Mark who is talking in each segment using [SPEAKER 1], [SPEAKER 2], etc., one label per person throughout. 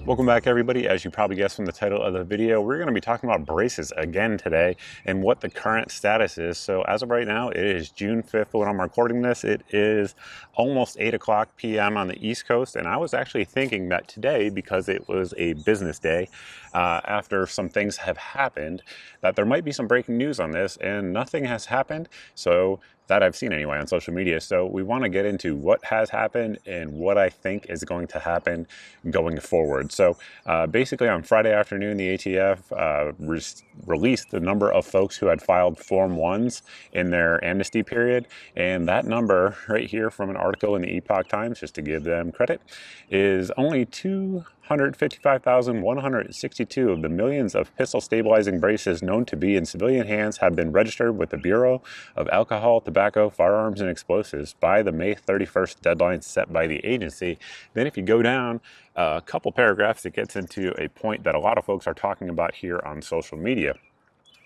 [SPEAKER 1] Welcome back, everybody. As you probably guessed from the title of the video, we're going to be talking about braces again today and what the current status is. So as of right now, it is June 5th when I'm recording this. It is almost 8 o'clock p.m. on the East Coast, and I was actually thinking that today, because it was a business day, after some things have happened, that there might be some breaking news on this, and nothing has happened. So that I've seen anyway on social media. So we want to get into what has happened and what I think is going to happen going forward. So basically on Friday afternoon, the ATF released the number of folks who had filed Form 1s in their amnesty period. And that number right here from an article in the Epoch Times, just to give them credit, is only 255,162 of the millions of pistol stabilizing braces known to be in civilian hands have been registered with the Bureau of Alcohol, Tobacco, Firearms, and Explosives by the May 31st deadline set by the agency. Then if you go down a couple paragraphs, it gets into a point that a lot of folks are talking about here on social media.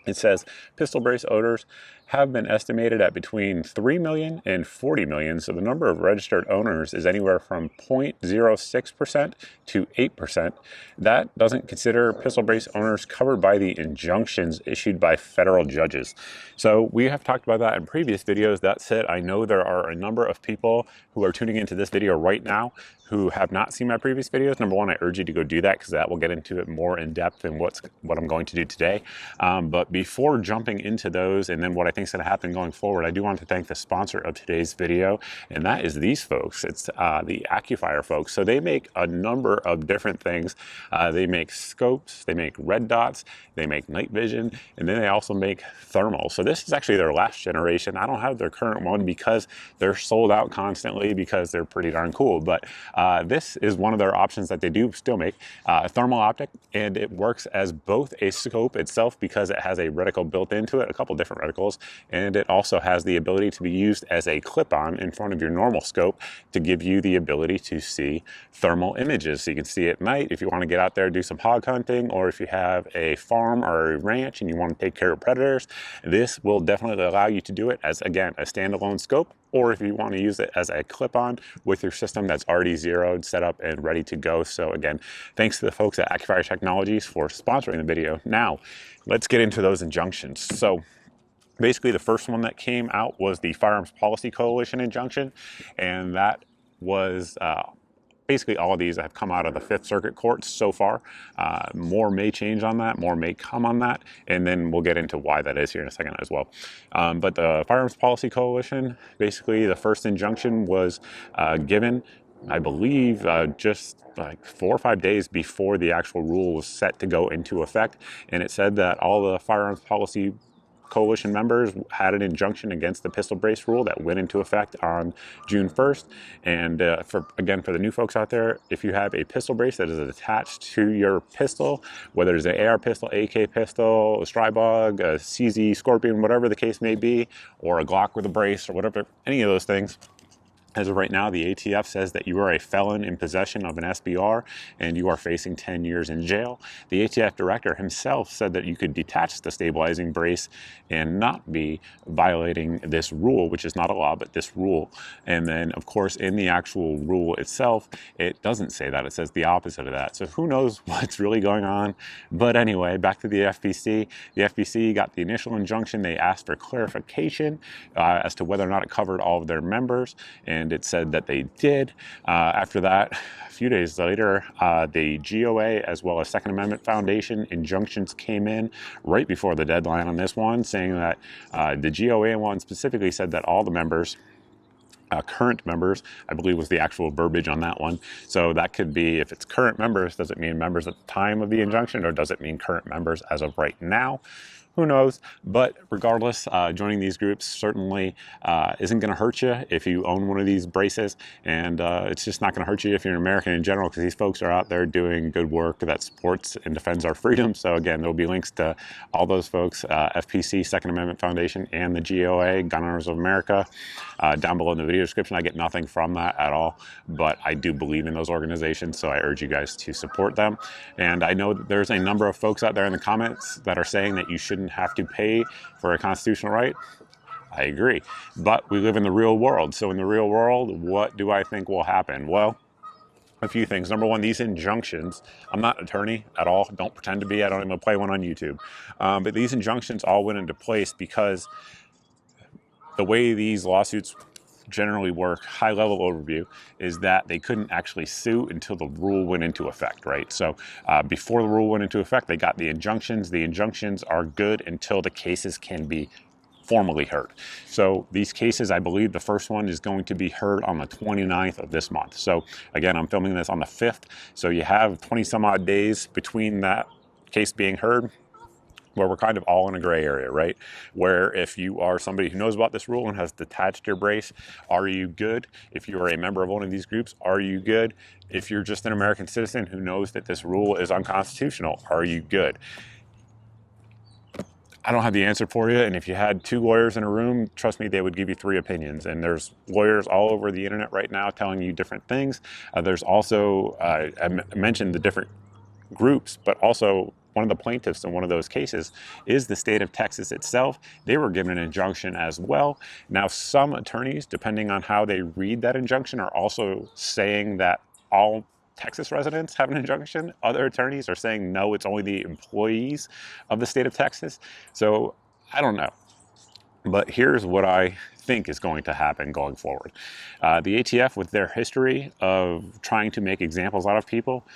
[SPEAKER 1] It says pistol brace owners have been estimated at between 3 million and 40 million. So the number of registered owners is anywhere from 0.06% to 8%. That doesn't consider pistol brace owners covered by the injunctions issued by federal judges. So we have talked about that in previous videos. That said, I know there are a number of people who are tuning into this video right now who have not seen my previous videos. Number one, I urge you to go do that, because that will get into it more in depth than what I'm going to do today. But before jumping into those and then what I think is going to happen going forward, I do want to thank the sponsor of today's video, and that is these folks. It's the Accufire folks. So they make a number of different things. They make scopes, they make red dots, they make night vision, and then they also make thermal. So this is actually their last generation. I don't have their current one because they're sold out constantly, because they're pretty darn cool. But this is one of their options that they do still make, thermal optic, and it works as both a scope itself because it has a reticle built into it, a couple different reticles, and it also has the ability to be used as a clip-on in front of your normal scope to give you the ability to see thermal images. So you can see at night if you want to get out there and do some hog hunting, or if you have a farm or a ranch and you want to take care of predators. This will definitely allow you to do it as, again, a standalone scope, or if you want to use it as a clip-on with your system that's already zeroed, set up, and ready to go. So again, thanks to the folks at Accufire Technologies for sponsoring the video. Now, let's get into those injunctions. So basically, the first one that came out was the Firearms Policy Coalition injunction, and that was basically all of these have come out of the Fifth Circuit courts so far. More may change on that, more may come on that, and then we'll get into why that is here in a second as well. But the Firearms Policy Coalition, basically the first injunction was given, I believe, just like 4 or 5 days before the actual rule was set to go into effect. And it said that all the Firearms Policy Coalition members had an injunction against the pistol brace rule that went into effect on June 1st. And for the new folks out there, if you have a pistol brace that is attached to your pistol, whether it's an AR pistol, AK pistol, a Strybog, a CZ Scorpion, whatever the case may be, or a Glock with a brace, or whatever, any of those things, as of right now, the ATF says that you are a felon in possession of an SBR and you are facing 10 years in jail. The ATF director himself said that you could detach the stabilizing brace and not be violating this rule, which is not a law, but this rule. And then, of course, in the actual rule itself, it doesn't say that. It says the opposite of that. So who knows what's really going on? But anyway, back to the FPC. The FPC got the initial injunction. They asked for clarification as to whether or not it covered all of their members, and it said that they did. After that, a few days later, the GOA as well as Second Amendment Foundation injunctions came in right before the deadline on this one, saying that the GOA one specifically said that all the members, current members, I believe was the actual verbiage on that one. So that could be, if it's current members, does it mean members at the time of the injunction, or does it mean current members as of right now? Who knows? But regardless, joining these groups certainly isn't going to hurt you if you own one of these braces, and it's just not going to hurt you if you're an American in general, because these folks are out there doing good work that supports and defends our freedom. So again, there'll be links to all those folks, FPC, Second Amendment Foundation, and the GOA, Gun Owners of America, down below in the video description. I get nothing from that at all, but I do believe in those organizations, so I urge you guys to support them. And I know that there's a number of folks out there in the comments that are saying that you shouldn't have to pay for a constitutional right. I agree, but we live in the real world. So in the real world, what do I think will happen? Well, a few things. Number one, these injunctions, I'm not an attorney at all, don't pretend to be, I don't even play one on YouTube. But these injunctions all went into place because the way these lawsuits generally work, high level overview, is that they couldn't actually sue until the rule went into effect, right? So before the rule went into effect, they got the injunctions. The injunctions are good until the cases can be formally heard. So these cases, I believe the first one is going to be heard on the 29th of this month. So again, I'm filming this on the 5th. So you have 20 some odd days between that case being heard, where we're kind of all in a gray area, right? Where if you are somebody who knows about this rule and has detached your brace, are you good? If you are a member of one of these groups, are you good? If you're just an American citizen who knows that this rule is unconstitutional, are you good? I don't have the answer for you, and if you had 2 lawyers in a room, trust me, they would give you 3 opinions. And there's lawyers all over the internet right now telling you different things. There's also, I mentioned the different groups, but also one of the plaintiffs in one of those cases is the state of Texas itself. They were given an injunction as well. Now, some attorneys, depending on how they read that injunction, are also saying that all Texas residents have an injunction. Other attorneys are saying, no, it's only the employees of the state of Texas. So I don't know. But here's what I think is going to happen going forward. The ATF, with their history of trying to make examples out of people,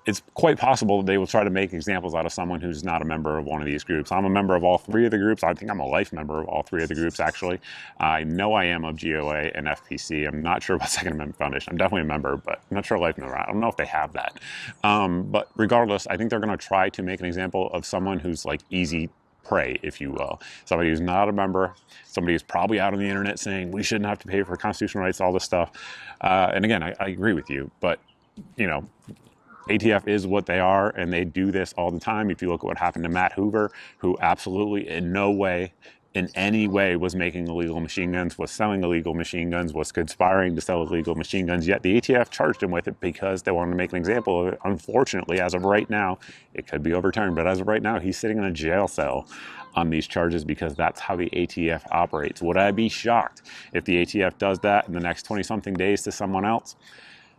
[SPEAKER 1] it's quite possible that they will try to make examples out of someone who's not a member of one of these groups. I'm a member of all 3 of the groups. I think I'm a life member of all 3 of the groups, actually. I know I am of GOA and FPC. I'm not sure about Second Amendment Foundation. I'm definitely a member, but I'm not sure life member. I don't know if they have that. But regardless, I think they're going to try to make an example of someone who's like easy prey, if you will. Somebody who's not a member, somebody who's probably out on the internet saying we shouldn't have to pay for constitutional rights, all this stuff. And again, I agree with you, but you know, ATF is what they are, and they do this all the time. If you look at what happened to Matt Hoover, who absolutely in no way, in any way, was making illegal machine guns, was selling illegal machine guns, was conspiring to sell illegal machine guns, yet the ATF charged him with it because they wanted to make an example of it. Unfortunately, as of right now, it could be overturned, but as of right now, he's sitting in a jail cell on these charges because that's how the ATF operates. Would I be shocked if the ATF does that in the next 20-something days to someone else?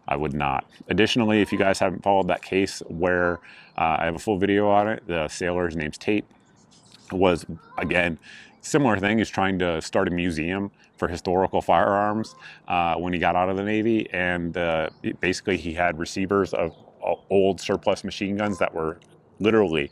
[SPEAKER 1] I would not. Additionally, if you guys haven't followed that case where I have a full video on it, the sailor's name's Tate, was, again, similar thing. He's trying to start a museum for historical firearms when he got out of the Navy, and basically he had receivers of old surplus machine guns that were literally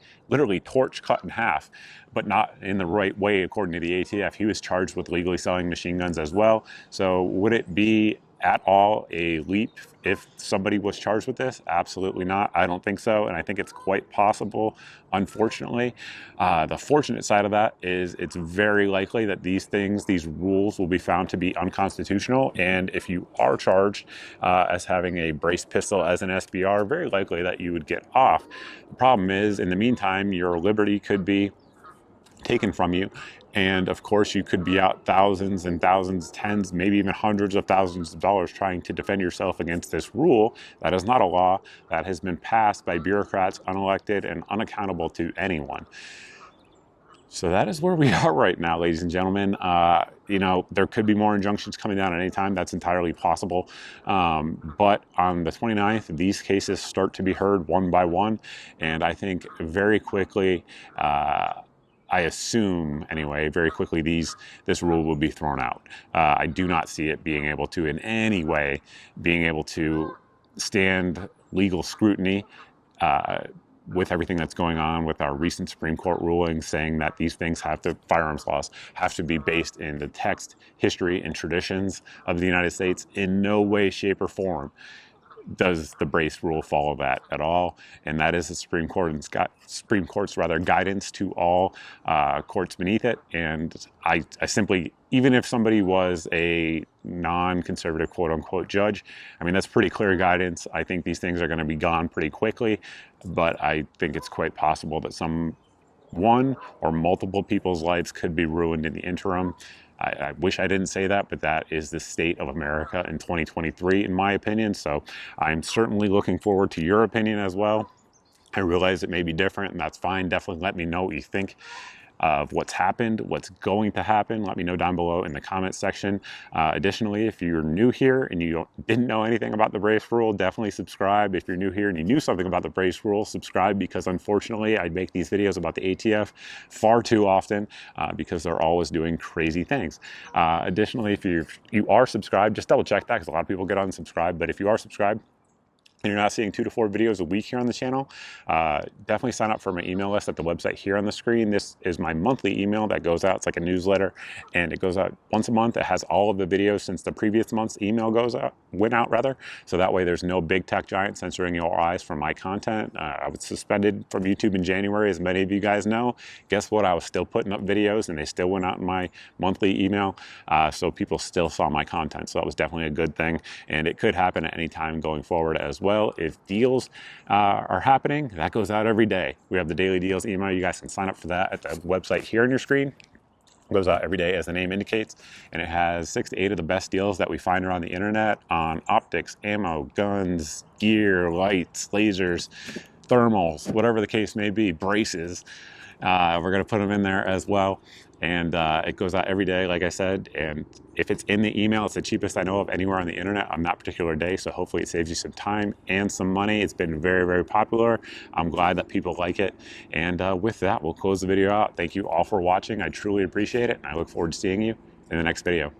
[SPEAKER 1] torch cut in half, but not in the right way according to the ATF. He was charged with legally selling machine guns as well. So would it be at all a leap if somebody was charged with this? Absolutely not. I don't think so, and I think it's quite possible, unfortunately. The fortunate side of that is it's very likely that these rules will be found to be unconstitutional, and if you are charged as having a brace pistol as an SBR, very likely that you would get off. The problem is, in the meantime, your liberty could be taken from you, and of course you could be out thousands and thousands, tens, maybe even hundreds of thousands of dollars trying to defend yourself against this rule that is not a law, that has been passed by bureaucrats, unelected and unaccountable to anyone. So that is where we are right now, ladies and gentlemen. You know, there could be more injunctions coming down at any time. That's entirely possible. But on the 29th, these cases start to be heard one by one, and I think very quickly, I assume, anyway, very quickly this rule will be thrown out. I do not see it being able to, in any way, being able to stand legal scrutiny with everything that's going on with our recent Supreme Court ruling saying that these things firearms laws have to be based in the text, history, and traditions of the United States. In no way, shape, or form does the brace rule follow that at all, and that is the Supreme Court's guidance to all courts beneath it. And I simply, even if somebody was a non-conservative quote-unquote judge, I mean, that's pretty clear guidance. I think these things are going to be gone pretty quickly, but I think it's quite possible that one or multiple people's lives could be ruined in the interim. I wish I didn't say that, but that is the state of America in 2023, in my opinion. So I'm certainly looking forward to your opinion as well. I realize it may be different, and that's fine. Definitely let me know what you think. of what's happened, what's going to happen. Let me know down below in the comments section. Additionally, if you're new here and you didn't know anything about the brace rule, definitely subscribe. If you're new here and you knew something about the brace rule, subscribe, because unfortunately I make these videos about the ATF far too often because they're always doing crazy things. Additionally, if you are subscribed, just double check that, because a lot of people get unsubscribed. But if you are subscribed and you're not seeing 2 to 4 videos a week here on the channel, definitely sign up for my email list at the website here on the screen. This is my monthly email that goes out. It's like a newsletter, and it goes out once a month. It has all of the videos since the previous month's email went out rather. So that way there's no big tech giant censoring your eyes from my content. I was suspended from YouTube in January, as many of you guys know. Guess what? I was still putting up videos, and they still went out in my monthly email. So people still saw my content. So that was definitely a good thing. And it could happen at any time going forward as well. If deals are happening, that goes out every day. We have the daily deals email. You guys can sign up for that at the website here on your screen. It goes out every day, as the name indicates, and it has 6 to 8 of the best deals that we find around the internet on optics, ammo, guns, gear, lights, lasers, thermals, whatever the case may be, braces. We're going to put them in there as well. And it goes out every day, like I said. And if it's in the email, it's the cheapest I know of anywhere on the internet on that particular day. So hopefully it saves you some time and some money. It's been very, very popular. I'm glad that people like it. And with that, we'll close the video out. Thank you all for watching. I truly appreciate it. And I look forward to seeing you in the next video.